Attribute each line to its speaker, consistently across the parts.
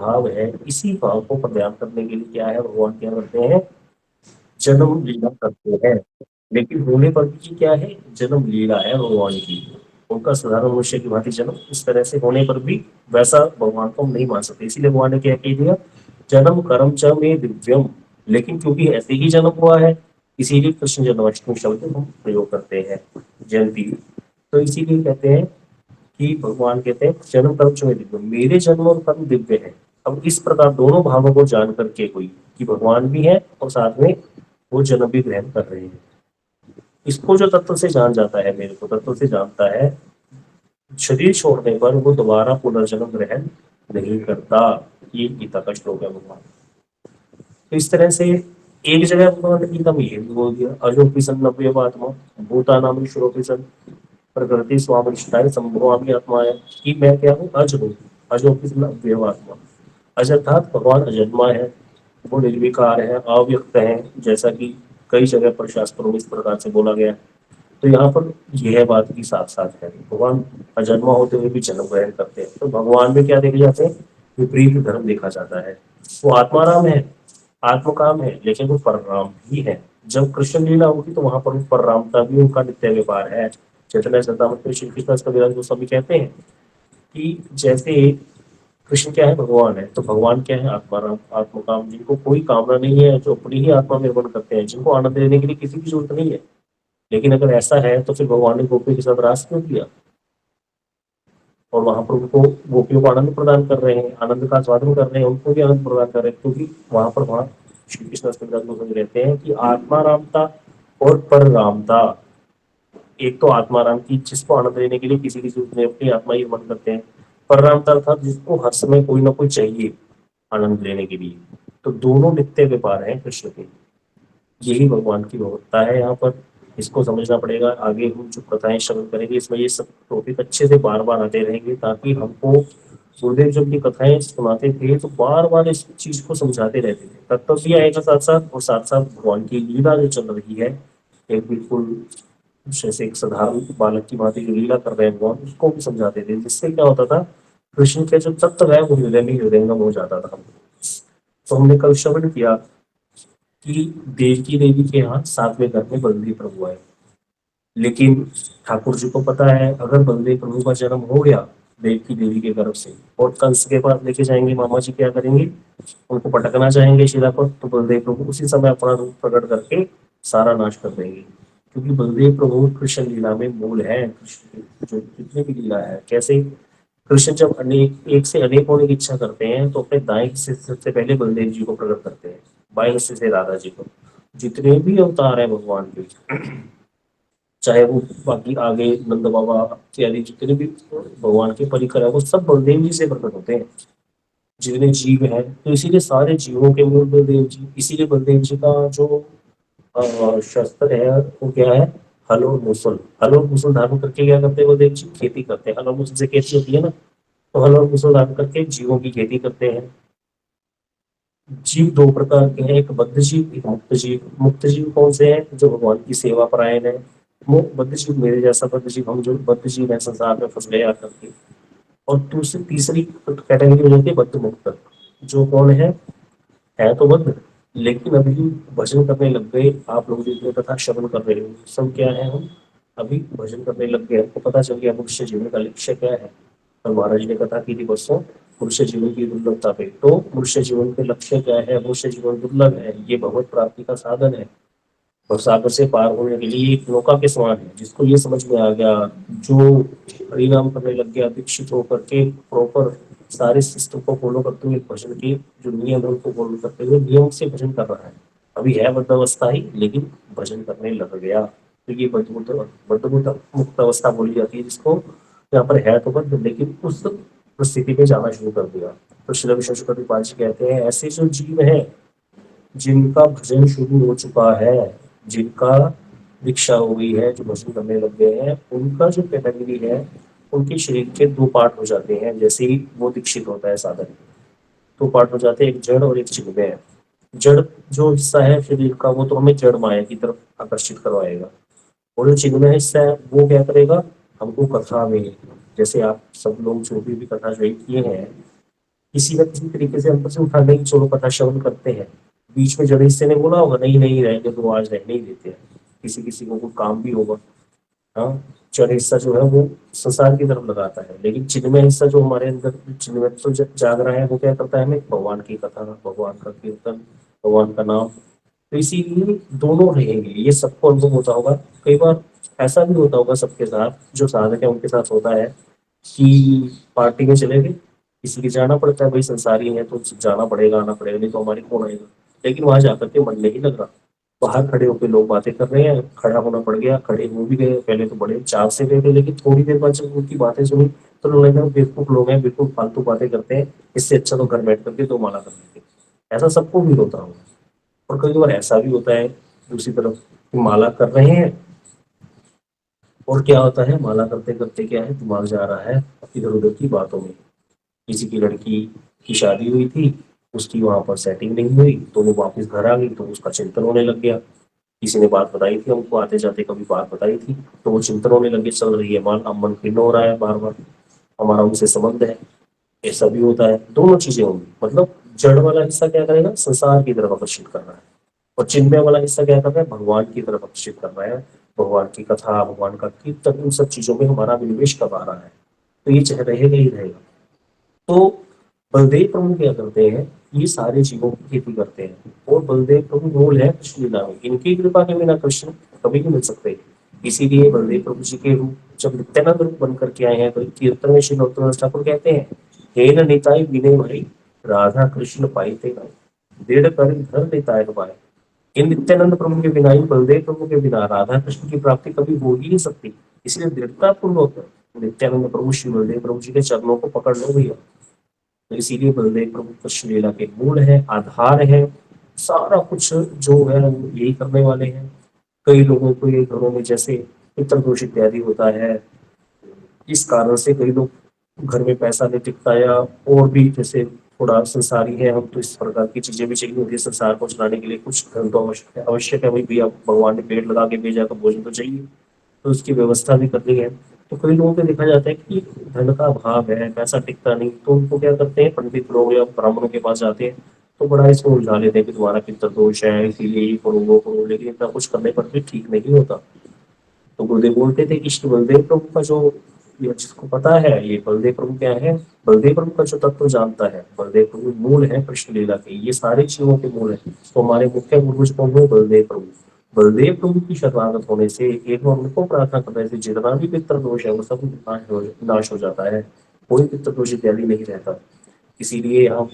Speaker 1: भाव है, इसी भाव को प्रदान करने के लिए क्या है, भगवान क्या करते हैं, जन्म लीला करते हैं। लेकिन होने पर भी क्या है, जन्म लीला है भगवान की। उनका साधारण मनुष्य की भांति जन्म इस तरह से होने पर भी वैसा भगवान को हम नहीं मान सकते। इसीलिए भगवान ने क्या कह दिया, जन्म कर्म च में दिव्यम। लेकिन क्योंकि ऐसे ही जन्म हुआ है, इसीलिए कृष्ण जन्माष्टमी शब्द हम प्रयोग करते हैं, जयंती। तो इसीलिए कहते हैं कि भगवान कहते हैं जन्म कर्म च में दिव्यम, मेरे जन्म और कर्म दिव्य है। अब इस प्रकार दोनों भावों को जान करके कोई, कि भगवान भी है और साथ में वो जन्म भी ग्रहण कर रहे हैं, इसको जो तत्व से जान जाता है, मेरे को तत्व से जानता है, शरीर छोड़ने पर वो दोबारा पुनर्जन्म ग्रहण नहीं करता। ये गीता का श्लोक है भगवान। तो इस तरह से एक जगह भगवान ने गीता में ये भी बोल दिया, अजोपि सन नव्यवात्मा भूतानाम ईश्वरोपि सन प्रकृति स्वामिष्ठाय संभवामि आत्माय, कि मैं क्या हूँ, अज हूँ, अजोपि सन नव्यवात्मा। अज अर्थात भगवान अजन्मा है, वो निर्विकार है, अव्यक्त है, जैसा कि कई जगह पर शास्त्रों में इस प्रकार से बोला गया। तो यहाँ पर यह बात भी साथ साथ है, भगवान अजन्मा होते हुए भी जन्म ग्रहण करते हैं। तो भगवान में क्या देखे जाते हैं, विपरीत धर्म देखा जाता है। वो आत्माराम है, आत्मकाम है, लेकिन वो परराम भी है। जब कृष्ण लीला होगी तो वहां पर पररामता भी उनका नित्य व्यापार है। चैतन्य सदामत श्री कृष्ण कविराज गोस्वामी कहते हैं कि जैसे कृष्ण क्या है, भगवान है, तो भगवान क्या है, आत्माराम, आत्मकाम, जिनको कोई कामना नहीं है, जो अपनी ही आत्मा में निर्भर करते हैं, जिनको आनंद देने के लिए किसी की जरूरत नहीं है। लेकिन अगर ऐसा है तो फिर भगवान ने गोपियों के साथ रास क्यों किया, और वहां पर उनको गोपियों को आनंद प्रदान कर रहे हैं, आनंद का स्वादन कर रहे हैं, उनको भी आनंद प्रदान कर रहे हैं, क्योंकि वहां श्री कृष्ण रहते हैं कि आत्मा रामता और पर रामता। एक तो आत्मा राम की, जिसको आनंद लेने के लिए किसी की जरूरत नहीं, अपनी आत्मा ही मन करते हैं। पर रामता अर्थात जिसको हर समय कोई ना कोई चाहिए आनंद लेने के लिए। तो दोनों नित्य व्यापार है कृष्ण के। यही भगवान की व्यवस्था है यहाँ पर। इसको समझना पड़ेगा। आगे हम जो कथाएं श्रवण करेंगे, इसमें ये सब टॉपिक अच्छे से बार बार आते रहेंगे, ताकि हमको गुरुदेव जब ये कथाएं सुनाते थे तो बार बार इस चीज को समझाते रहते थे। तत्व भी आएगा साथ साथ, और साथ साथ भगवान की लीला जो चल रही है, एक बिल्कुल जैसे एक साधारण बालक की भांति जो लीला कर रहे हैं भगवान, उसको भी समझाते थे। जिससे क्या होता था, कृष्ण के जो तत्व है वो हृदय में हृदयंगम हो जाता था। तो हमने कल श्रवण किया कि देवकी देवी के यहाँ सातवें घर में बलदेव प्रभु आए। लेकिन ठाकुर जी को पता है, अगर बलदेव प्रभु का जन्म हो गया देवकी देवी के गर्भ से, और कंस के पास लेके जाएंगे, मामा जी क्या करेंगे, उनको पटकना चाहेंगे शिला पर, तो बलदेव प्रभु उसी समय अपना रूप प्रकट करके सारा नाश कर देंगे। क्योंकि बलदेव प्रभु कृष्ण लीला में मूल है। कृष्ण की जो जितने भी लीला है, कैसे कृष्ण जब अनेक एक से अनेक होने की इच्छा करते हैं तो अपने दाएं हिस्से से सबसे पहले बलदेव जी को प्रकट करते हैं, बाएं हिस्से से राधा जी को। जितने भी अवतार है भगवान के, चाहे वो बाकी आगे नंद बाबा इत्यादि जितने भी भगवान के परिकर है, वो सब बलदेव जी से प्रकट होते हैं। जितने जीव हैं, तो इसीलिए सारे जीवों के मूल बलदेव जी। इसीलिए बलदेव जी का जो शस्त्र है वो क्या है, हल और मूसल। हल और मूसल धारण करके क्या करते हैं बलदेव जी, खेती करते हैं। हल और मूसल से खेती होती है ना, तो हल और मूसल धारण करके जीवों की खेती करते हैं। जीव दो प्रकार के हैं, एक बद्ध जीव, एक मुक्त जीव। मुक्त जीव कौन से हैं, जो भगवान की सेवा परायण है। बद्ध जीव मेरे जैसा बद्ध जीव, हम जो बद्ध जीव है संसार में फंस गए आकर के। और दूसरी तीसरी कैटेगरी हो जाती है बद्ध मुक्त, जो कौन है तो बद्ध, लेकिन अभी भजन करने लग गए। आप लोग जितने कथा श्रवण कर रहे हो, सब क्या है, हम अभी भजन करने लग गए। हमको पता चल गया मनुष्य जीवन का लक्ष्य क्या है। और महाराज ने कथा की थी परसों मनुष्य जीवन की दुर्लभता पे। तो मनुष्य जीवन के लक्ष्य क्या है, मनुष्य जीवन दुर्लभ है, ये भगवत प्राप्ति का साधन है। और सागर से पार होने के लिए एक नौका के समान है। जिसको ये समझ में आ गया, जो हरिनाम करने लग गया दीक्षित होकर के, प्रॉपर सारे सिस्टम को फॉलो करते हुए, भजन के जो नियम है उनको फॉलो करते हुए नियम से भजन कर रहा है। अभी है बद्ध अवस्था ही, लेकिन भजन करने लग गया, तो ये बद्ध मुक्त अवस्था बोली जाती है, जिसको यहाँ पर है तो बद्ध, लेकिन उस स्थिति में जाना शुरू कर दिया। तो श्री विश्वेश्वर पाल जी कहते हैं, ऐसे जो जीव है जिनका भजन शुरू हो चुका है, जिनका दीक्षा हो गई है, जो भजन करने लग गए हैं, उनका जो कैटेगरी है, उनके शरीर के दो पार्ट हो जाते हैं। जैसे ही वो दीक्षित होता है साधक, दो पार्ट हो जाते हैं, एक जड़ और एक चिन्मय। जड़ जो हिस्सा है शरीर का, वो तो हमें जड़ माया की तरफ आकर्षित करवाएगा। और जो चिन्मय हिस्सा है वो क्या करेगा, हमको कथा में, जैसे आप सब लोग जो भी कथा ज्वाइन किए हैं, किसी न किसी तरीके से हम से उठाने की चलो कथा श्रवण करते हैं। बीच में जड़े हिस्से ने बोला होगा नहीं नहीं रहेंगे तो आज रहने ही देते हैं, किसी किसी को कोई काम भी होगा। हाँ, जड़ हिस्सा जो है वो संसार की तरफ लगाता है, लेकिन चिन्मय हिस्सा जो हमारे अंदर चिन्मय तो जाग रहा है वो क्या करता है, हमें भगवान की कथा, भगवान का कीर्तन, भगवान का नाम। तो इसीलिए दोनों रहेंगे, ये सबको अनुभव होता होगा। कई बार ऐसा भी होता होगा सबके साथ, जो साधक है उनके साथ होता है कि पार्टी में चले गए, किसी के जाना पड़ता है, भाई संसारी है तो जाना पड़ेगा, आना पड़ेगा, नहीं तो हमारी कौन आएगा। लेकिन वहां जाकर के मन नहीं लग रहा, बाहर खड़े होकर लोग बातें कर रहे हैं, खड़ा होना पड़ गया, खड़े हो भी गए, पहले तो बड़े चाव से गए थे, लेकिन थोड़ी देर बाद जब उनकी बातें सुनी तो लगा बेवकूफ लोग हैं, बिल्कुल फालतू बातें करते हैं, इससे अच्छा तो घर बैठ करके दो माला कर लेते। ऐसा सबको भी होता होगा। और कई बार ऐसा भी होता है दूसरी तरफ कि माला कर रहे हैं और क्या होता है, माला करते करते क्या है, दिमाग जा रहा है इधर उधर की बातों में। किसी की लड़की की शादी हुई थी, उसकी वहां पर सेटिंग नहीं हुई तो वो वापस घर आ गई, तो उसका चिंतन होने लग गया। किसी ने बात बताई थी हमको, आते जाते कभी बात बताई थी, तो वो चिंतन होने लगे, चल रही है मान, अब मन खिन्न हो रहा है बार बार, हमारा उनसे संबंध है। ऐसा भी होता है, दोनों चीजें होंगी। मतलब जड़ वाला हिस्सा क्या करेगा, संसार की तरफ आकर्षित कर रहा है, और चिन्मय वाला हिस्सा क्या कर रहा है, भगवान की तरफ आकर्षित कर रहा है। भगवान की कथा, भगवान का कीर्तन, इन सब चीजों में हमारा विनिवेश कब आ रहा है, तो ये चाहे रहेगा ही रहेगा। तो बलदेव प्रभु क्या करते हैं, ये सारे जीवों की खेती करते हैं, और बलदेव प्रभु मूल है कृष्ण लीला में, इनकी कृपा के बिना कृष्ण कभी नहीं मिल सकते। इसीलिए बलदेव प्रभु जी के रूप जब नित्यानंद रूप बन करके आए हैं, तो कीर्तन में श्री नरोत्तम ठाकुर कहते हैं, हे न निताई विनय भाई, राधा कृष्ण पाइते नाई, दृढ़ कर धर निताय पाए। इन नित्यानंद प्रभु के बिना, इन बलदेव प्रभु के बिना राधा कृष्ण की प्राप्ति कभी हो ही नहीं सकती। इसलिए दृढ़ता पूर्वक नित्यानंद प्रभु श्री बलदेव प्रभु जी के चरणों को पकड़ लो भैया। तो इसीलिए बलदेव प्रभु कृष्ण लीला के मूल है, आधार है, सारा कुछ जो है वो यही करने वाले हैं। कई लोगों को ये घरों में जैसे पितृदोष इत्यादि होता है, इस कारण से कई लोग घर में पैसा नहीं टिकता, या और भी जैसे थोड़ा संसारी है हम, तो इस प्रकार की चीजें भी चाहिए होती है संसार को चलाने के लिए, कुछ धन तो आवश्यक है भाई, भैया भगवान ने पेड़ लगा के भेजा तो भोजन तो चाहिए, तो उसकी व्यवस्था भी करनी है। तो कई लोगों को देखा जाता है कि धन का अभाव है, पैसा टिकता नहीं, तो उनको क्या करते हैं, पंडित लोग या ब्राह्मणों के पास जाते हैं, तो बड़ा इसमें उलझा लेते हैं कि तुम्हारा पितृ दोष है, इसीलिए ये करो वो करो, लेकिन इतना कुछ करने पर भी ठीक नहीं होता। तो गुरुदेव बोलते थे कि श्री बलदेव प्रभु का जो, ये जिसको पता है, ये बलदेव प्रभु क्या है, बलदेव प्रभु का जो तत्व जानता है, बलदेव प्रभु मूल है कृष्ण लीला के, ये सारे जीवों के मूल है। तो हमारे मुख्य गुरुज कौन है, बलदेव प्रभु। बलदेव प्रभु की शरणागत होने से, एक बार उनको प्रार्थना करने से जितना भी पितृ दोष है वो सब नाश हो जाता है, कोई पितृ दोष इत्यादि नहीं रहता। इसीलिए हम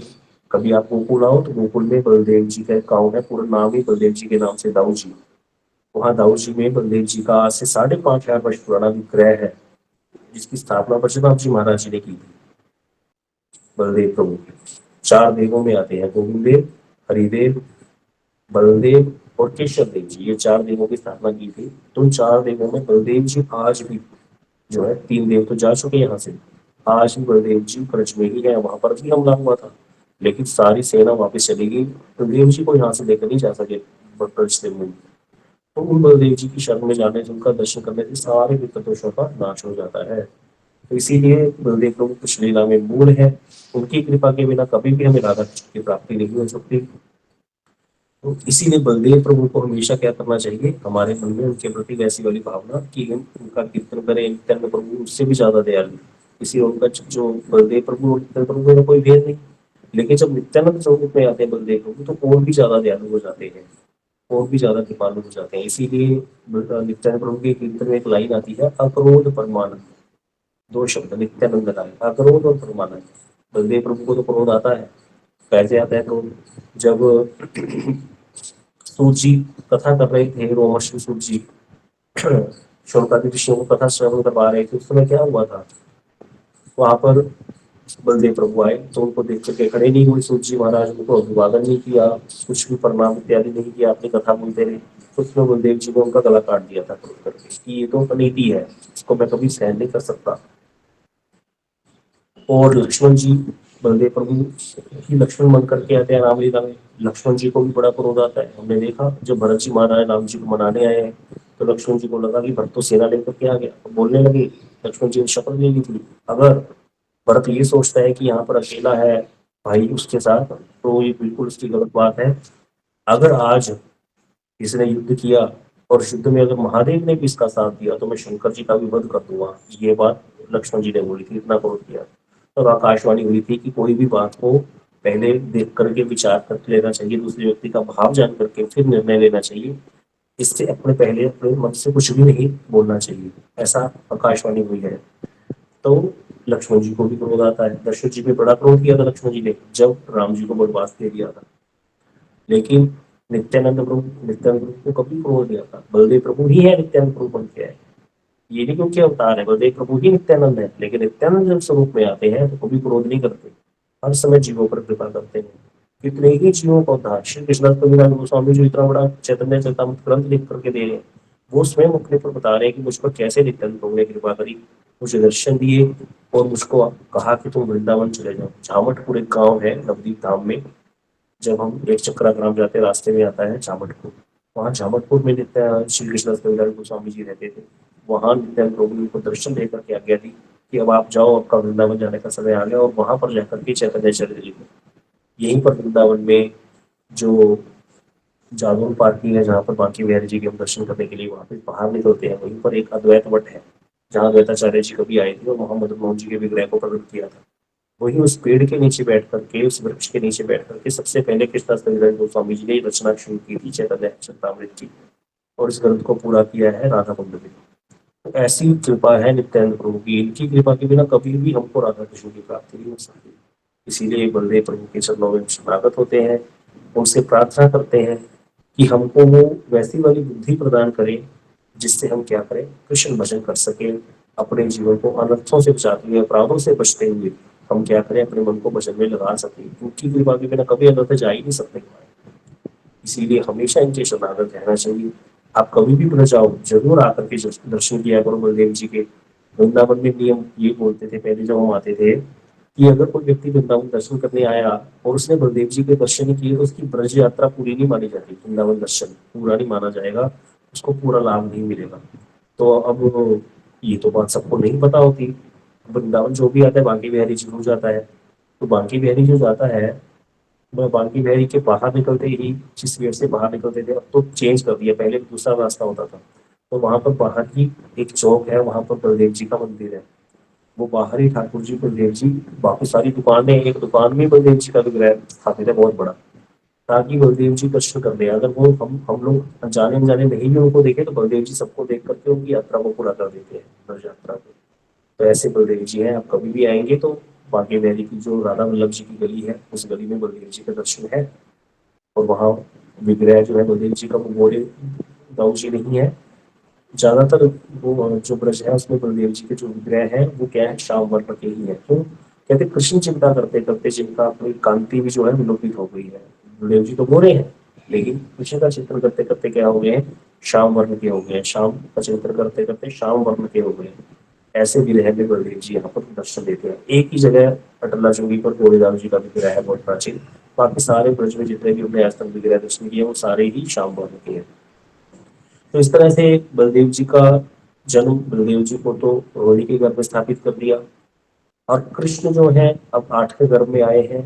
Speaker 1: कभी आप गोकुल आओ तो गोकुल में बलदेव जी का एक गाँव है, पूरा नाम ही बलदेव जी के नाम से दाऊ जी। वहाँ दाऊ जी में बलदेव जी का आज से 5,500 वर्ष पुराना विग्रह है, जिसकी स्थापना परशुराम जी महाराज जी ने की थी। बलदेव प्रभु की 4 देवों में आते हैं, गोविंद देव, हरिदेव, बलदेव और केशव देव जी, ये 4 देवों की स्थापना की थी। तो उन 4 देवों में बलदेव जी आज भी जो है, 3 देव तो जा चुके यहाँ से, आज भी बलदेव जी ब्रज में ही है, वहां पर भी हमला हुआ था, लेकिन सारी सेना वापस चली गई, बलदेव जी को यहाँ से लेकर नहीं जा सके ब्रज से मुंह। तो उन बलदेव जी की शरण में जाने से, उनका दर्शन करने से सारे विपद दोषों का नाश हो जाता है। तो इसीलिए बलदेव प्रभु कृष्ण लीला में मूल है, उनकी कृपा के बिना कभी भी हमें राधा कृष्ण की प्राप्ति नहीं हो सकती। तो इसीलिए बलदेव प्रभु को हमेशा क्या करना चाहिए, हमारे मन में उनके प्रति वैसी वाली भावना कि हम उनका कीर्तन करें, नित्यानंद प्रभु उससे भी ज्यादा दयालु। इसी उनका जो बलदेव प्रभु और नित्यानंद प्रभु में कोई भेद नहीं, लेकिन जब नित्यानंद स्वरूप में आते हैं बलदेव प्रभु तो और भी ज्यादा दयालु हो जाते हैं, और भी ज्यादा कृपालु हो जाते हैं। इसीलिए नित्यानंद प्रभु के कीर्तन में एक लाइन आती है, अक्रोध परमानंद, 2 शब्द नित्यानंद लाए, अक्रोध और परमानंद। बलदेव प्रभु को तो क्रोध आता है, कैसे आता है क्रोध, जब सूत जी कथा कर रहे थे, रोमर्षि सूत जी शौनकादि ऋषियों को कथा श्रवण करवा रहे थे, उस समय क्या हुआ था, वहां पर बलदेव प्रभु आए तो उनको देख करके खड़े नहीं हुए सूत जी महाराज, उनको अभिवादन नहीं किया, कुछ भी प्रणाम इत्यादि नहीं किया, अपनी कथा बोलते रहे। तो उसमें बलदेव जी को उनका गला काट दिया था क्रोध करके कि ये तो अनीति है, इसको मैं कभी सहन नहीं कर सकता। और लक्ष्मण जी, बलदेव प्रभु ही लक्ष्मण बन करके आते हैं रामलीला में, लक्ष्मण जी को भी बड़ा क्रोध आता है। हमने देखा जब भरत जी महाराज राम जी को मनाने आए हैं, तो लक्ष्मण जी को लगा कि भरत तो सेना लेकर के आ गया, तो बोलने लगे, लक्ष्मण जी ने शपथ ले ली थी, अगर भरत ये सोचता है कि यहाँ पर अकेला है भाई उसके साथ, तो ये बिल्कुल उसकी गलत बात है। अगर आज इसने युद्ध किया और युद्ध में अगर महादेव ने भी इसका साथ दिया तो मैं शंकर जी का भी वध कर दूंगा, ये बात लक्ष्मण जी ने बोली थी, इतना क्रोध किया। तब आकाशवाणी हुई थी कि कोई भी बात को पहले देख करके विचार करके लेना चाहिए, दूसरे व्यक्ति का भाव जान करके फिर निर्णय लेना चाहिए। इससे अपने पहले अपने मन से कुछ भी नहीं बोलना चाहिए, ऐसा आकाशवाणी हुई है। तो लक्ष्मण जी को भी क्रोध आता है। दशरथ जी पे बड़ा क्रोध किया था लक्ष्मण जी ने जब राम जी को वनवास दे दिया था। लेकिन नित्यानंद प्रभु को कभी क्रोध नहीं आता। बलदेव प्रभु ही है नित्यानंद प्रभु बन के आए, ये नहीं क्योंकि अवतार है, बलदेव प्रभु ही नित्यानंद है। लेकिन नित्यानंद जब स्वरूप में आते हैं तो कभी क्रोध नहीं करते, हर समय जीवों पर कृपा करते हैं। कितने ही जीवों का उद्धार श्री कृष्णदास कविराज गोस्वामी जो इतना बड़ा चैतन्य चरितामृत ग्रंथ लिख करके दे रहे हैं, वो स्वयं अपने पर बता रहे हैं कि मुझ पर कैसे नित्यानंद प्रभु ने कृपा करी, मुझे दर्शन दिए और मुझको कहा कि तुम वृंदावन चले जाओ। झामटपुर एक गाँव है नवदीप धाम में, जब हम एक चक्राग्राम जाते रास्ते में आता है झामटपुर, वहाँ झामटपुर में नित्य श्री कृष्णदास कविराज गोस्वामी जी रहते थे। वहाँ नित्यानंद प्रभु को दर्शन देकर के आज्ञा दी कि अब आप जाओ, आपका वृंदावन जाने का समय आ गया, और वहां पर जाकर के चैतन्य चरित्र लिखो। यहीं पर वृंदावन में जो जागरण पार्किंग है जहाँ पर बांके बिहारी जी के हम दर्शन करने के लिए वहाँ पे बाहर निकलते हैं, वहीं पर एक अद्वैत मठ है जहाँ अद्वैताचार्य जी कभी आए थे और वहाँ मदन मोहन जी के विग्रह को प्रकट किया था। वही उस पेड़ के नीचे बैठ करके, उस वृक्ष के नीचे बैठ करके सबसे पहले कृष्णदास कविराज गोस्वामी जी ने रचना शुरू की थी चैतन्य चरितामृत की, और इस ग्रंथ को पूरा किया है राधा कुंड में। तो ऐसी कृपा है नित्यानंद प्रभु की, इनकी कृपा के बिना कभी भी हमको राधा कृष्ण की प्राप्ति नहीं हो सकती। इसीलिए बलदेव प्रभु के चरणों में शरणागत होते हैं, उनसे प्रार्थना करते हैं कि हमको वो वैसी वाली बुद्धि प्रदान करें जिससे हम क्या करें, कृष्ण भजन कर सके, अपने जीवन को अनर्थों से बचाते हुए, अपराधों से बचते हुए हम क्या करें, अपने मन को भजन में लगा सके। उनकी कृपा के बिना कभी अनर्थ जा ही नहीं सकते। इसीलिए हमेशा इनके शरणागत रहना चाहिए। आप कभी भी ब्रज जाओ, जरूर आकर के दर्शन किया करो बलदेव जी के। वृंदावन में नियम ये बोलते थे पहले जब हम आते थे कि अगर कोई व्यक्ति वृंदावन दर्शन करने आया और उसने बलदेव जी के दर्शन नहीं किए तो उसकी ब्रज यात्रा पूरी नहीं मानी जाती, वृंदावन दर्शन पूरा नहीं माना जाएगा, उसको पूरा लाभ नहीं मिलेगा। तो अब ये तो बात सबको नहीं पता होती। वृंदावन जो भी आता है बांके बिहारी जी हो जाता है, तो बांके बिहारी जो जाता है, मैं बांकी बिहारी के बाहर निकलते ही, जिस गेट से बाहर निकलते थे, अब तो चेंज कर दिया, पहले दूसरा रास्ता होता था। तो वहां पर बाहर ही एक चौक है, वहां पर बलदेव जी का मंदिर है। वो बाहर ही ठाकुर जी बलदेव जी, बाकी सारी दुकानें, एक दुकान में बलदेव जी का विग्रह स्थापित है बहुत बड़ा, ताकि बलदेव जी दर्शन कर ले। अगर वो हम लोग अनजाने अनजाने नहीं भी उनको देखे तो बलदेव जी सबको देख करके उनकी यात्रा को पूरा कर देते हैं, ब्रज यात्रा को। तो ऐसे बलदेव जी हैं, आप कभी भी आएंगे तो बांके बिहारी की जो राधा वल्लभ जी की गली है, उस गली में बलदेव जी का दर्शन है। और वहाँ विग्रह जो है बलदेव जी का, वो मोरे दाऊ जी नहीं है। ज्यादातर वो जो ब्रज है उसमें बलदेव जी के जो विग्रह है वो क्या है, श्याम वर्ण के ही है। तो कहते कृष्ण चिंता करते करते जिनका अपनी कांति भी जो है विलोपित हो गई है। बलदेव जी तो गोरे हैं, लेकिन कृष्ण का चित्र करते करते क्या हो गए हैं, श्याम वर्ण के हो गए हैं। श्याम का चित्र करते करते श्याम वर्ण के हो गए हैं। ऐसे विग्रह में बलदेव जी यहाँ पर दर्शन देते हैं। एक ही जगह अटला चुंगी पर गोरेदास जी का विग्रह है बहुत प्राचीन, बाकी सारे ब्रज में जितने भी हमने आज तक विग्रह दर्शन किए वो सारे ही श्याम वर्ण के हैं। तो इस तरह से बलदेव जी का जन्म, बलदेव जी को तो रोहिणी के गर्भ में स्थापित कर दिया, और कृष्ण जो है अब 8वें गर्भ में आए हैं।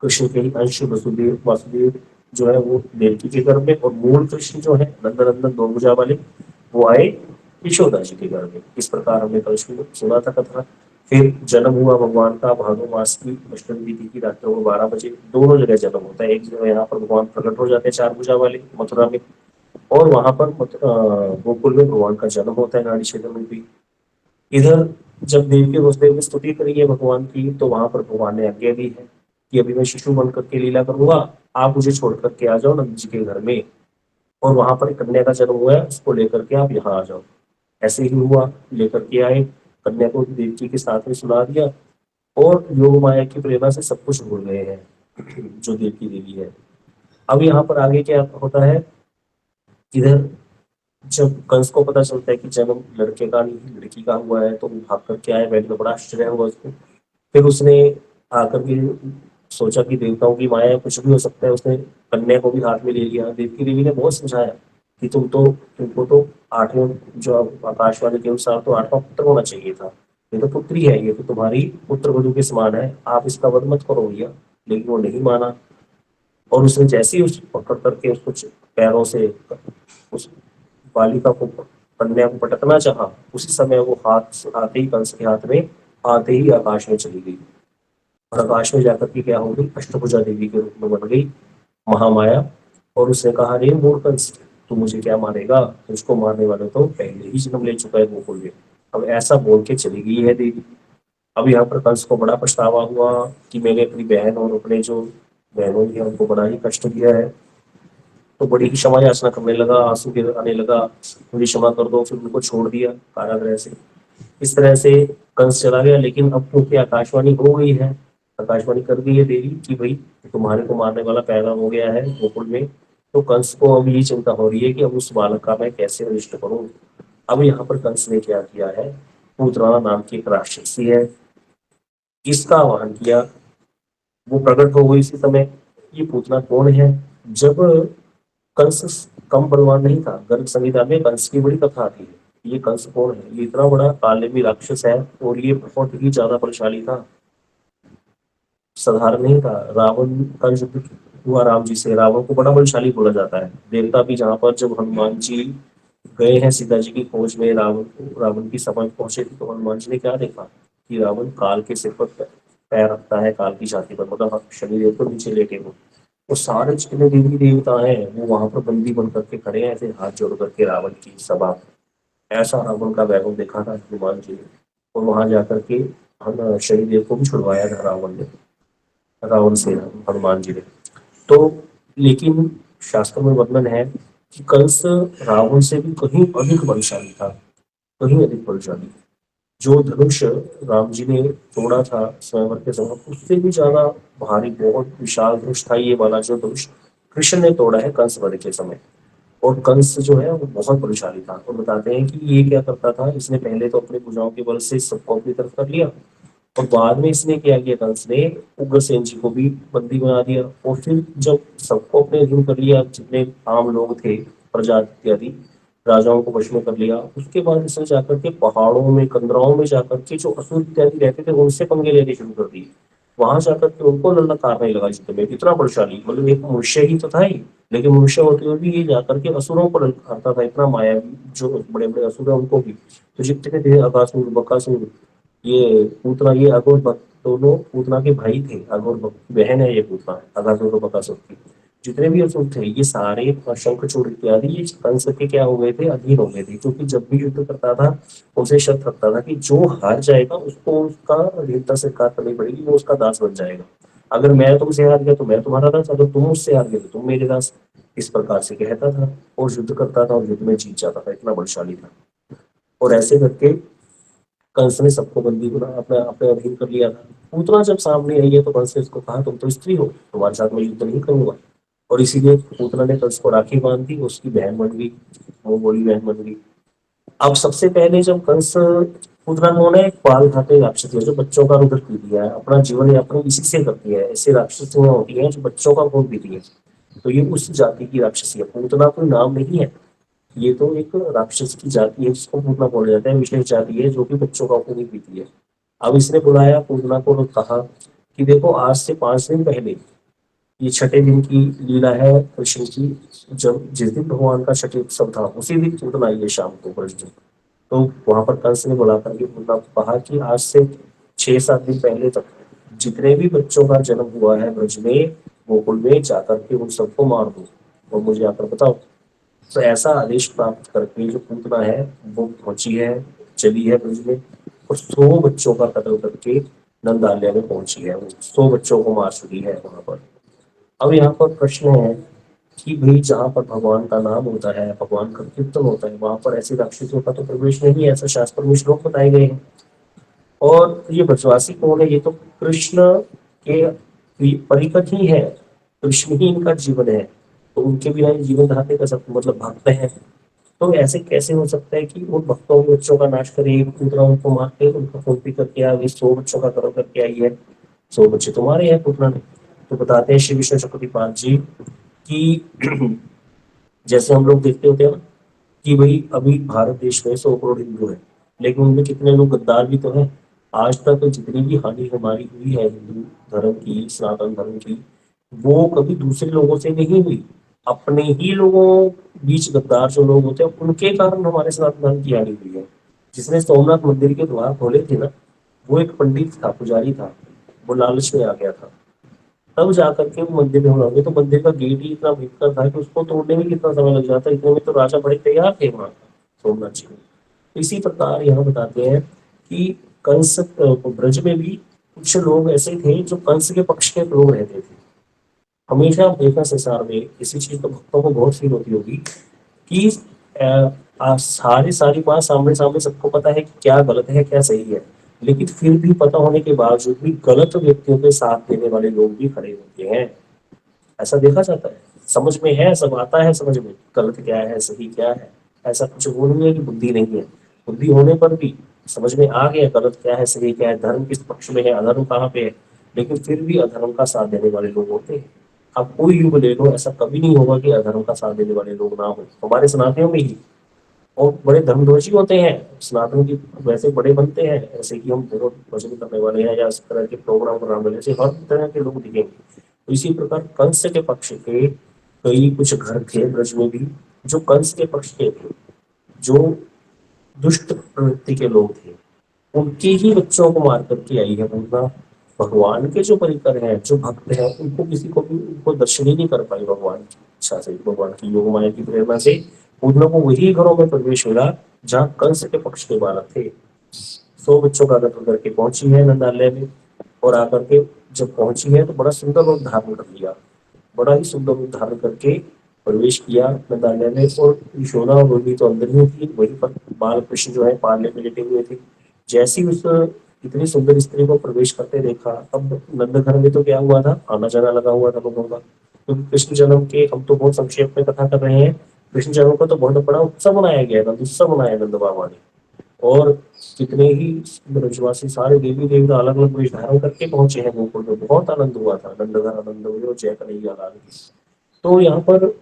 Speaker 1: कृष्ण के ही अंश वसुदेव वासुदेव जो है वो देवकी के गर्भ में, और मूल कृष्ण जो है नंदनंदन दो भुजा वाले, वो आए यशोदा जी के गर्भ में। इस प्रकार हमने कल सुना था कथा। फिर जन्म हुआ भगवान का भादो मास की अष्टमी तिथि की रात को 12 बजे। दोनों जगह जन्म होता है, एक जगह यहाँ पर भगवान प्रकट हो जाते हैं 4 भुजा वाले मथुरा में, और वहां पर गोकुल में भगवान का जन्म होता है नाड़ी क्षेत्र में भी। इधर जब देवकी वसुदेव ने स्तुति करी है भगवान की, तो वहां पर भगवान ने आज्ञा दी है कि अभी मैं शिशु बन करके लीला करूंगा, आप मुझे छोड़ करके आ जाओ नंद जी के घर में, और वहां पर एक कन्या का जन्म हुआ है, उसको लेकर के आप यहाँ आ जाओ। ऐसे ही हुआ, लेकर के आए, कन्या को देवकी के साथ में सुला दिया, और योग माया की प्रेरणा से सब कुछ भूल गए हैं जो देवकी देवी है। अब यहाँ पर आगे क्या होता है, इधर जब कंस को पता चलता है कि जन्म लड़के का नहीं लड़की का हुआ है, तो वो भाग करके आया, पहले तो बड़ा आश्चर्य हुआ उसको। फिर उसने आकर के सोचा कि देवताओं की माया है, कुछ भी हो सकता है। उसने कन्या को भी हाथ में ले लिया। देवकी देवी ने बहुत समझाया कि तुमको तो 8वें, जो आकाशवाणी के अनुसार तो 8वां पुत्र होना चाहिए था, ये तो पुत्री है, ये तो तुम्हारी पुत्र वधू के समान है, आप इसका वध मत करो भैया। लेकिन वो नहीं माना, और उसने जैसे ही उस पकड़ करके उसको पैरों से उस बालिका को, कन्या को पटकना चाहा, उसी समय वो हाथ आते ही, कंस के हाथ में आते ही आकाश में चली गई। और आकाश में जाकर के क्या हो गई, अष्टभुजा देवी के रूप में बन गई महामाया। और उसने कहा, रे मूर्ख कंस, तू मुझे क्या मारेगा, तुझको मारने वाला तो पहले ही जन्म ले चुका है गोकुल में। अब ऐसा बोल के चली गई है देवी। अब यहाँ पर कंस को बड़ा पछतावा हुआ कि मैंने अपनी बहन और अपने जो बहनों हैं उनको बड़ा ही कष्ट दिया है। तो बड़ी ही क्षमा याचना करने लगा, आंसू गिराने लगा, मुझे क्षमा कर दो। फिर उनको छोड़ दिया कारागृह से। इस तरह से कंस चला गया। लेकिन अब क्योंकि आकाशवाणी हो गई है, आकाशवाणी कर दी है देवी कि भाई तुम्हारे को मारने वाला पैदा हो गया है गोकुल में, तो कंस को अब ये चिंता हो रही है कि अब उस बालक का मैं कैसे अनिष्ट करूं। अब यहाँ पर कंस ने क्या किया है, पूतना नाम की एक राक्षसी है, इसका आह्वान किया। वो प्रकट हो गई इसी समय। ये पूतना कौन है? जब कंस कम बलवान नहीं था, गर्ग संहिता में कंस की बड़ी कथा आती है। ये कंस कौन है? ये इतना बड़ा कालेमी राक्षस है, और ये बहुत ही ज्यादा बलशाली था, साधारण नहीं था। रावण का युद्ध हुआ राम जी से, रावण को बड़ा बलशाली बोला जाता है। देवता भी जहाँ पर जब हनुमान जी गए हैं सीता जी की खोज में, रावण की सभा में पहुंचे थे, तो हनुमान जी ने क्या देखा कि रावण काल के सिर पर पैर रखता है, काल की छाती पर, मतलब शनिदेव को नीचे लेटे हो। वो सारे जितने देवी देवता हैं वो वहां पर बंदी बन करके खड़े हैं, ऐसे हाथ जोड़ करके रावण की सभा। ऐसा रावण का वैभव देखा था हनुमान जी ने। और वहां जाकर के हम शनिदेव को भी छुड़वाया था रावण ने, रावण से हनुमान जी ने। तो लेकिन शास्त्र में वर्णन है कि कंस रावण से भी कहीं अधिक बलशाली था, कहीं अधिक बलशाली। जो धनुष राम जी ने तोड़ा था स्वयंवर के समय, उससे भी ज्यादा भारी, बहुत विशाल धनुष था ये वाला जो धनुष कृष्ण ने तोड़ा है कंस वध के समय। और कंस जो है वो बहुत बलशाली था। और बताते हैं कि ये क्या करता था, इसने पहले तो अपने भुजाओं के बल से सबको अपनी तरफ कर लिया, और बाद में इसने क्या किया, कंस ने उग्रसेन जी को भी बंदी बना दिया। और फिर जब सबको अपने अधीन कर लिया, जितने आम लोग थे, प्रजा इत्यादि राजाओं को वश में कर लिया, उसके बाद इसने जाकर के पहाड़ों में, कंदराओं में जाकर के जो असुर इत्यादि रहते थे उनसे पंगे लेने शुरू कर दिए। वहां जाकर के उनको ललकारने लगा युद्ध में। इतना बलशाली, मतलब एक मनुष्य ही तो था ही, लेकिन मनुष्य होते हुए भी ये जाकर के असुरों को ललकारता था। इतना मायावी, जो बड़े बड़े असुर है उनको भी। तो जितने थे, अगासुर, बकासुर, ये पूतना, ये अघोर भक्त, दोनों पूतना के भाई थे। अघोर भक्त बहन है ये पूतना, अगासुर और बकासुर की। जितने भी असुर थे ये सारे, शंखचूड़ इत्यादि, ये कंस के क्या हो गए थे, अधीन हो गए थे। क्योंकि जब भी युद्ध करता था उसे शर्त रखता था कि जो हार जाएगा उसको उसका वीरता से कार करनी पड़ेगी, वो उसका दास बन जाएगा। अगर मैं तुमसे हार गया तो मैं तुम्हारा दास, अगर तुम मुझसे हार गए तो तुम मेरे दास। इस प्रकार से कहता था और युद्ध करता था, और युद्ध में जीत जाता था, इतना बलशाली था। और ऐसे करके कंस ने सबको बंदी बना, अपने अपने अधीन कर लिया था। पूतना जब सामने आई है तो कंस ने उसको कहा, तुम तो स्त्री हो, तुम्हारे साथ मैं युद्ध नहीं करूंगा। और इसीलिए पूतना ने कंस को राखी बांध दी, उसकी बहन बन गई, वो बोली बहन बन गई। अब सबसे पहले जब कंस, पूतना कौन है, एक बाल खाते राक्षस है जो बच्चों का रुदन पीती है, अपना जीवन यापन इसी से करती है। ऐसे राक्षसियां होती हैं जो बच्चों का खून पीती है। तो ये उस जाति की राक्षसी है। पूतना कोई नाम नहीं है, ये तो एक राक्षस की जाति है जिसको पूतना बोला जाता है, विशेष जाति है जो कि बच्चों का खून ही पीती है। अब इसने बुलाया पूतना को और कहा कि देखो, आज से 5 दिन पहले, ये छठे दिन की लीला है कृष्ण की, जब जिस दिन भगवान का छठे उत्सव था उसी दिन पूतना आई है शाम को कृष्ण। तो वहां पर कंस ने बुला करके पूतना को कहा कि आज से 6-7 दिन पहले तक जितने भी बच्चों का जन्म हुआ है ब्रज में, गोकुल में, जाकर के उन सबको मार दो और मुझे आकर बताओ। तो ऐसा आदेश प्राप्त करके जो पूतना है वो पहुंची है, चली है ब्रज में, और 100 बच्चों का कत्ल करके नंदालय में पहुंची है। वो 100 बच्चों को मार चुकी है वहां पर। अब यहाँ पर प्रश्न है कि भाई जहाँ पर भगवान का नाम होता है, भगवान का कीर्तन होता है, वहां पर ऐसे राक्षसों का तो प्रवेश नहीं है, ऐसा शास्त्र में श्लोक बताए गए हैं। और ये ब्रजवासी कौन है? ये तो कृष्ण के परिकट ही है, कृष्ण ही इनका जीवन है। तो उनके बिना ये जीवन धारने का सब मतलब भक्त है। तो ऐसे कैसे हो सकता है कि उन भक्तों के बच्चों का नाश करे, पूतना उनको मार के उनका पूर्ति करके आ गई, 100 बच्चों का कत्ल करके आई है, 100 बच्चे तुम्हारे हैं पूतना ने। तो बताते हैं श्री विष्णु चक्रपाल जी कि जैसे हम लोग देखते होते हैं ना कि भाई अभी भारत देश में 100 करोड़ हिंदू है, लेकिन उनमें कितने लोग गद्दार भी तो हैं। आज तक जितनी भी हानि हमारी हुई है हिंदू धर्म की, सनातन धर्म की, वो कभी दूसरे लोगों से नहीं हुई। अपने ही लोगों बीच गद्दार जो लोग होते हैं उनके कारण हमारे सनातन धर्म की हानि हुई है। जिसने सोमनाथ मंदिर के द्वार खोले थे ना, वो एक पंडित था, पुजारी था। वो लालच में आ गया था, तब जाकर के वो मंदिर में होना गया। तो मंदिर का गेट ही इतना भयंकर था कि उसको तोड़ने में कितना समय लग जाता। इतने में तो राजा बड़े तैयार थे वहां सोमनाथ जी में। इसी प्रकार यहाँ बताते हैं कि कंस ब्रज में भी कुछ लोग ऐसे थे जो कंस के पक्ष के लोग रहते थे। हमेशा आप देखना संसार में इसी चीज तो भक्तों को बहुत फील होती होगी कि सारी सारी बात सामने सामने सबको पता है कि क्या गलत है क्या सही है, लेकिन फिर भी पता होने के बावजूद भी गलत व्यक्तियों के साथ देने वाले लोग भी खड़े होते हैं। ऐसा देखा जाता है। समझ में है, सब आता है समझ में, गलत क्या है सही क्या है। ऐसा कुछ वो नहीं है कि बुद्धि नहीं है। बुद्धि होने पर भी समझ में आ गया गलत क्या है सही क्या है, धर्म किस पक्ष में है, अधर्म कहाँ पे है। लेकिन फिर भी अधर्म का साथ देने वाले लोग होते हैं। आप कोई युग ले लो, ऐसा कभी नहीं होगा कि अधर्म का साथ देने वाले लोग ना हो। हमारे सनातनियों में ही और बड़े धर्मध्वजी होते हैं सनातन की, वैसे बड़े बनते हैं ऐसे कि हम जरूर भजन करने वाले हैं या इस तरह के प्रोग्राम कराने वाले, ऐसे हर तरह के लोग दिखेंगे। तो इसी प्रकार कंस के पक्ष के कई कुछ घर थे ब्रज में भी, जो कंस के पक्ष के थे, जो दुष्ट प्रवृत्ति के लोग थे। उनके ही बच्चों को मार करके आई है पूतना। भगवान के जो परिकर हैं, जो भक्त हैं, उनको किसी को भी उनको दर्शन ही नहीं कर पाई भगवान की इच्छा से, भगवान की योग माया की प्रेरणा से। पूतना को वही घरों में प्रवेश मिला जहाँ कंस के पक्ष के बालक थे। 100 बच्चों का कत्ल करके पहुंची है नंदालय में। और आकर के जब पहुंची है तो बड़ा सुंदर रूप धारण कर लिया, बड़ा ही सुंदर रूप धारण करके प्रवेश किया नंदालय में। और यशोदा और रोहिणी तो अंदर ही थी, वहीं पर बाल कृष्ण जो है पालने में लेटे हुए थे। जैसी उस इतनी सुंदर स्त्री को प्रवेश करते देखा, अब नंद घर में तो क्या हुआ था, आना जाना लगा हुआ था लोगों का। तो कृष्ण जन्म के हम तो बहुत संक्षेप में कथा कर रहे हैं। कृष्ण जन्म का तो बहुत बड़ा उत्सव मनाया गया था, उत्सव मनाया नंद बाबा ने। और कितने ही ब्रजवासी सारे देवी देवता अलग अलग वेश धारण करके पहुंचे हैं गोकुल में। बहुत आनंद हुआ था, नंद घर आनंद हुए और जय कन्हैया लाल की। तो यहाँ पर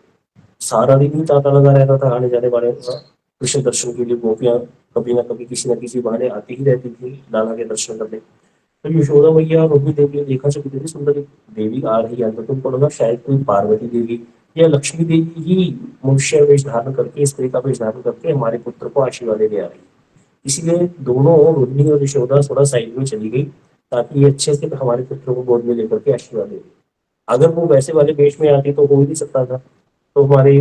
Speaker 1: सारा दिन ही तांता लगा रहता था आने जाने वाले का। कृष्ण दर्शन के लिए गोपियां कभी ना कभी किसी न किसी बहाने आती ही रहती थी लाला के दर्शन करने। तो यशोदा मैया और रोहिणी देवी ने देखा जब इतनी सुंदर एक देवी आ रही है तो तुमको लगा शायद कोई पार्वती देवी या लक्ष्मी देवी ही मनुष्य वेश धारण करके, स्त्री का वेश धारण करके हमारे पुत्र को आशीर्वाद देने आ रही है। इसलिए दोनों रोहिणी और यशोदा थोड़ा साइड में चली गई ताकि ये अच्छे से हमारे पुत्र को गोद में लेकर के आशीर्वाद दे। अगर वो वैसे वाले वेश में आती तो हो ही नहीं सकता था। तो हमारे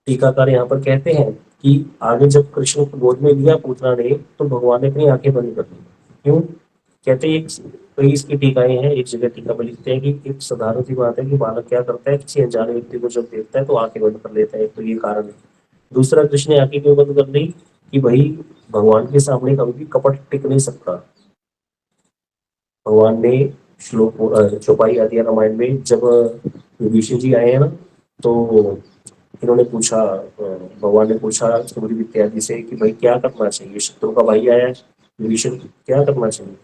Speaker 1: टीकाकार यहाँ पर कहते हैं कि आगे जब कृष्ण को गोद में लिया पूतना ने तो भगवान ने अपनी आंखें बंद कर दी। क्यों? कहते हैं कई इसकी टीकाएं हैं। एक जगह टीका में लिखते हैं कि एक साधारण सी बात है कि बालक क्या करता है, किसी अनजाने व्यक्ति को जब देखता है तो आंखें बंद कर लेता है, तो ये कारण है। दूसरा कृष्ण ने आंखें क्यों बंद कर दी कि भाई भगवान के सामने कभी भी कपट टिक नहीं सकता। भगवान ने श्लोक चौपाई आदि रामायण में जब विभीषण जी आए हैं ना, तो इन्होंने पूछा, भगवान ने पूछा सूर्य इत्यादि से कि भाई क्या करना चाहिए, शत्रु का भाई आया है विभीषण, क्या करना चाहिए।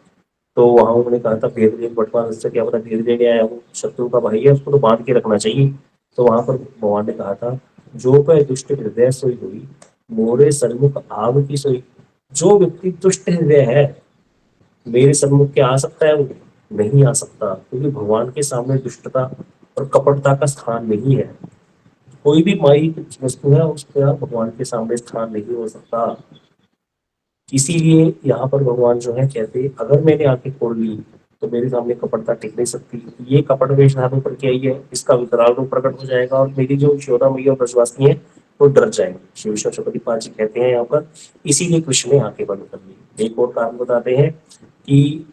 Speaker 1: तो वहां उन्होंने कहा था भेद लेने बंटवारा से क्या पता भेद लेने आया हूँ, शत्रु का भाई है उसको तो बांध के रखना चाहिए। तो वहां पर भगवान ने कहा था जो पे दुष्ट हृदय सोई हुई, मोरे सन्मुख आग की सोई। जो व्यक्ति दुष्ट हृदय है मेरे सन्मुख क्या आ सकता है वो? नहीं आ सकता, क्योंकि भगवान के सामने दुष्टता और कपटता का स्थान नहीं है। कोई भी माई वस्तु है उसका भगवान के सामने स्थान नहीं हो सकता। इसीलिए यहाँ पर भगवान जो है कहते अगर मैंने आंखें खोल ली तो मेरे सामने कपटता टिक नहीं सकती। ये कपट वेश धारण करके आई है, इसका विकराल रूप प्रकट हो जाएगा और मेरी जो यशोदा मैया और ब्रजवासिनी है वो डर जाएंगे। शिव शक्ति पाल जी कहते हैं यहाँ पर इसीलिए कृष्ण ने आंखें बंद कर ली। एक और कारण बताते हैं कि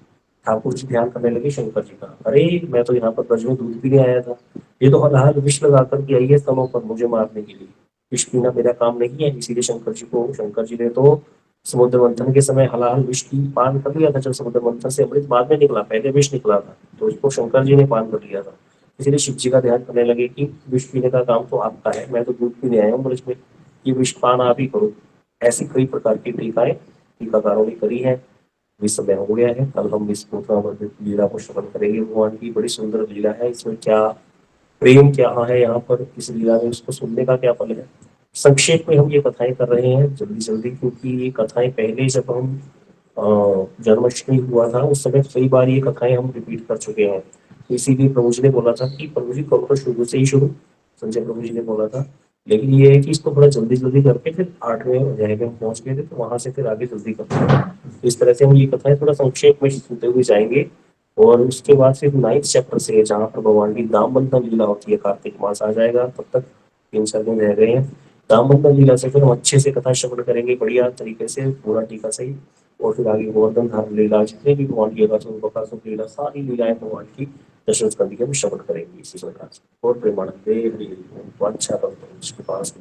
Speaker 1: ठाकुर जी ध्यान करने लगे शंकर जी का, अरे मैं तो यहाँ पर ब्रज में दूध पीने आया था, ये तो हलाल विष लगा करके आई है स्तनों पर मुझे मारने के लिए। विष पीना मेरा काम नहीं है। इसीलिए शंकर जी ने तो समुद्र मंथन के समय हलाल विष की पान कर लिया था। जब समुद्र मंथन से अमृत बाद में निकला, पहले विष निकला था, तो उसको शंकर जी ने पान कर लिया था। इसलिए शिव जी का ध्यान करने लगे कि विष पीने का काम तो आपका है, मैं तो दूध पीने आया हूँ ब्रज में, ये विष पान आप ही करो। ऐसी कई प्रकार की टीकाएं टीकाकारों ने करी है। भी समय हो गया है, कल हम इस लीला को श्रवण करेंगे। भगवान की बड़ी सुंदर लीला है, इसमें क्या प्रेम क्या है यहाँ पर इस लीला में, उसको सुनने का क्या फल है। संक्षेप में हम ये कथाएं कर रहे हैं जल्दी जल्दी, क्योंकि ये कथाएं पहले जब हम जन्माष्टमी हुआ था उस समय कई बार ये कथाएं हम रिपीट कर चुके हैं। तो इसीलिए प्रभु जी ने बोला था कि प्रभु जी करो तो शुरू से ही शुरू, संजय प्रभु जी ने बोला था। लेकिन ये है कि इसको थोड़ा जल्दी जल्दी करके फिर 8वें अध्याय में हम पहुंच गए थे, तो वहां से फिर आगे जल्दी करते हैं। तो इस तरह से हम ये कथाएं थोड़ा संक्षेप में सुनते हुए जाएंगे। और उसके बाद फिर 9th चैप्टर से जहाँ पर भगवान की दाम बंधन लीला होती है, कार्तिक मास आ जाएगा, तब तक 3-4 दिन रह गए हैं। दाम बंधन लीला से फिर हम अच्छे से कथा श्रवण करेंगे, बढ़िया तरीके से पूरा टीका सही। और फिर आगे गोवर्धन धाम लीला, जितने भी भगवान की बकासुर लीला, सारी लीलाएं भगवान की दशरथ स्कंद की हम श्रवण करेंगे इसी प्रकार से। और प्रेमानंदे हरि ओम। तो अच्छा करते हैं इसके पास